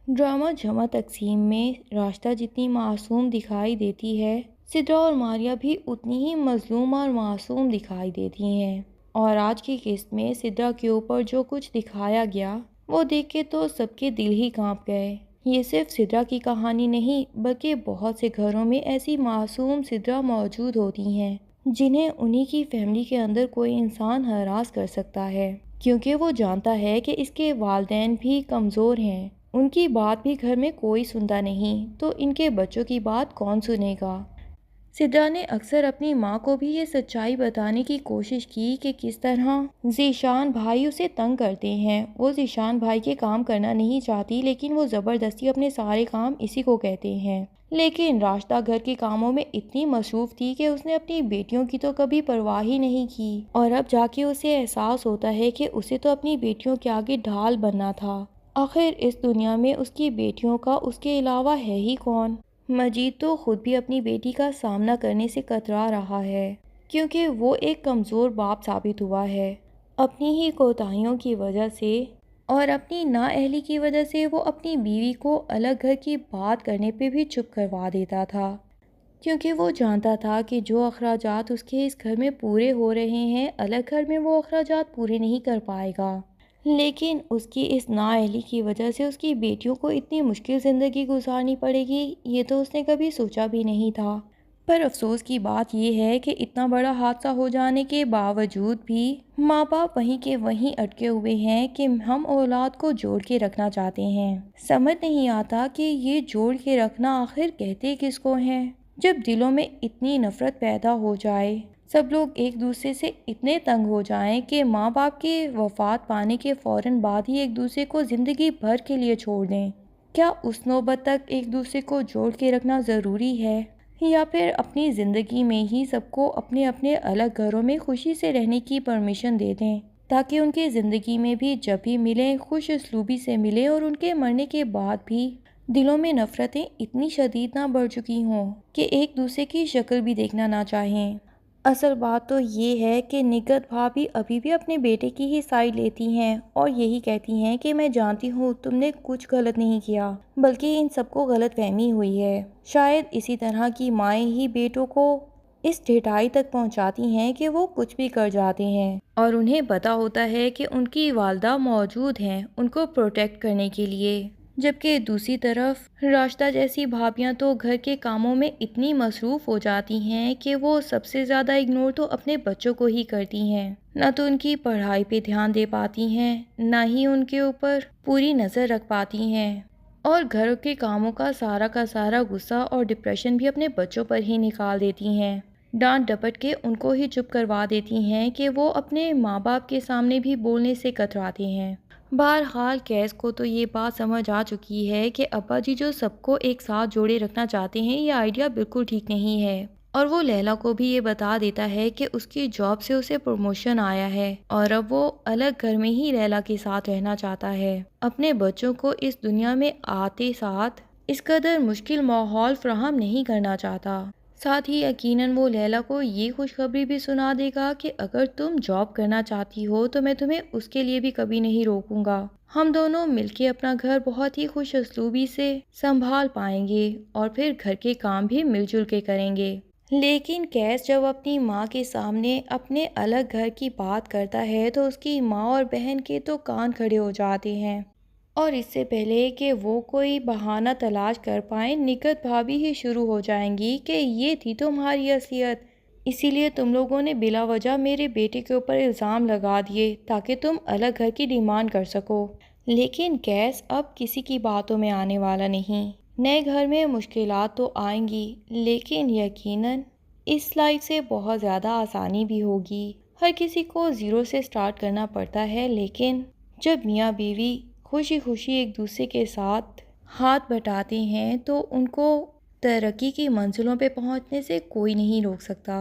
Drama जमा तकसीम में राश्ता जितनी मासूम दिखाई देती है, सिद्रा और मारिया भी उतनी ही मजलूम और मासूम दिखाई देती हैं। और आज की किस्त में सिद्रा के ऊपर जो कुछ दिखाया गया वो देख के तो सबके दिल ही कांप गए। ये सिर्फ सिद्रा की कहानी नहीं, बल्कि बहुत से घरों में ऐसी मासूम सिद्रा मौजूद होती हैं जिन्हें उन्हीं की फैमिली के अंदर कोई इंसान हरास कर सकता है, क्योंकि वो जानता है कि इसके वालिदैन भी कमज़ोर हैं। उनकी बात भी घर में कोई सुनता नहीं, तो इनके बच्चों की बात कौन सुनेगा। सिद्रा ने अक्सर अपनी माँ को भी ये सच्चाई बताने की कोशिश की कि किस तरह ज़ीशान भाई उसे तंग करते हैं। वो ज़ीशान भाई के काम करना नहीं चाहती, लेकिन वो ज़बरदस्ती अपने सारे काम इसी को कहते हैं। लेकिन राश्ता घर के कामों में इतनी मसरूफ़ थी कि उसने अपनी बेटियों की तो कभी परवाह ही नहीं की। और अब जाके उसे एहसास होता है कि उसे तो अपनी बेटियों के आगे ढाल बनना था। आखिर इस दुनिया में उसकी बेटियों का उसके अलावा है ही कौन। मजीद तो खुद भी अपनी बेटी का सामना करने से कतरा रहा है, क्योंकि वो एक कमज़ोर बाप साबित हुआ है। अपनी ही कोताहियों की वजह से और अपनी नाअहली की वजह से वो अपनी बीवी को अलग घर की बात करने पे भी चुप करवा देता था, क्योंकि वो जानता था कि जो अखराजात उसके इस घर में पूरे हो रहे हैं, अलग घर में वो अखराजात पूरे नहीं कर पाएगा। लेकिन उसकी इस नाअहली की वजह से उसकी बेटियों को इतनी मुश्किल ज़िंदगी गुजारनी पड़ेगी, ये तो उसने कभी सोचा भी नहीं था। पर अफसोस की बात यह है कि इतना बड़ा हादसा हो जाने के बावजूद भी माँ बाप वहीं के वहीं अटके हुए हैं कि हम औलाद को जोड़ के रखना चाहते हैं। समझ नहीं आता कि ये जोड़ के रखना आखिर कहते किसको हैं। जब दिलों में इतनी नफरत पैदा हो जाए, सब लोग एक दूसरे से इतने तंग हो जाएं कि माँ बाप के वफात पाने के फ़ौरन बाद ही एक दूसरे को ज़िंदगी भर के लिए छोड़ दें, क्या उस नौबत तक एक दूसरे को जोड़ के रखना ज़रूरी है, या फिर अपनी ज़िंदगी में ही सबको अपने अपने अलग घरों में खुशी से रहने की परमिशन दे दें, ताकि उनके ज़िंदगी में भी जब भी मिलें खुश उसलूबी से मिलें और उनके मरने के बाद भी दिलों में नफ़रतें इतनी शदीद ना बढ़ चुकी हों कि एक दूसरे की शक्ल भी देखना ना चाहें। असल बात तो ये है कि निगत भाभी अभी भी अपने बेटे की ही साइड लेती हैं और यही कहती हैं कि मैं जानती हूँ तुमने कुछ गलत नहीं किया, बल्कि इन सबको गलतफहमी हुई है। शायद इसी तरह की माएँ ही बेटों को इस ढिठाई तक पहुँचाती हैं कि वो कुछ भी कर जाते हैं, और उन्हें पता होता है कि उनकी वालदा मौजूद हैं उनको प्रोटेक्ट करने के लिए। जबकि दूसरी तरफ राश्ता जैसी भाभियां तो घर के कामों में इतनी मसरूफ़ हो जाती हैं कि वो सबसे ज़्यादा इग्नोर तो अपने बच्चों को ही करती हैं। ना तो उनकी पढ़ाई पे ध्यान दे पाती हैं, ना ही उनके ऊपर पूरी नज़र रख पाती हैं, और घर के कामों का सारा गुस्सा और डिप्रेशन भी अपने बच्चों पर ही निकाल देती हैं। डांट डपट के उनको ही चुप करवा देती हैं कि वो अपने माँ बाप के सामने भी बोलने से कतराते हैं। बहरहाल कैस को तो ये बात समझ आ चुकी है कि अब्बा जी जो सबको एक साथ जोड़े रखना चाहते हैं, ये आइडिया बिल्कुल ठीक नहीं है। और वो लैला को भी ये बता देता है कि उसकी जॉब से उसे प्रमोशन आया है और अब वो अलग घर में ही लैला के साथ रहना चाहता है। अपने बच्चों को इस दुनिया में आते साथ इस कदर मुश्किल माहौल फराहम नहीं करना चाहता। साथ ही यकीनन वो लैला को ये खुशखबरी भी सुना देगा कि अगर तुम जॉब करना चाहती हो तो मैं तुम्हें उसके लिए भी कभी नहीं रोकूंगा। हम दोनों मिलके अपना घर बहुत ही खुश उसलूबी से संभाल पाएंगे और फिर घर के काम भी मिलजुल के करेंगे। लेकिन कैस जब अपनी माँ के सामने अपने अलग घर की बात करता है तो उसकी माँ और बहन के तो कान खड़े हो जाते हैं, और इससे पहले कि वो कोई बहाना तलाश कर पाए, निकट भाभी ही शुरू हो जाएंगी कि ये थी तुम्हारी असलियत, इसीलिए तुम लोगों ने बिला वजह मेरे बेटे के ऊपर इल्ज़ाम लगा दिए ताकि तुम अलग घर की डिमांड कर सको। लेकिन कैस अब किसी की बातों में आने वाला नहीं। नए घर में मुश्किलात तो आएंगी, लेकिन यकीनन इस लाइफ से बहुत ज़्यादा आसानी भी होगी। हर किसी को ज़ीरो से स्टार्ट करना पड़ता है, लेकिन जब मियाँ बीवी खुशी खुशी एक दूसरे के साथ हाथ बटाते हैं तो उनको तरक्की की मंजिलों पे पहुंचने से कोई नहीं रोक सकता।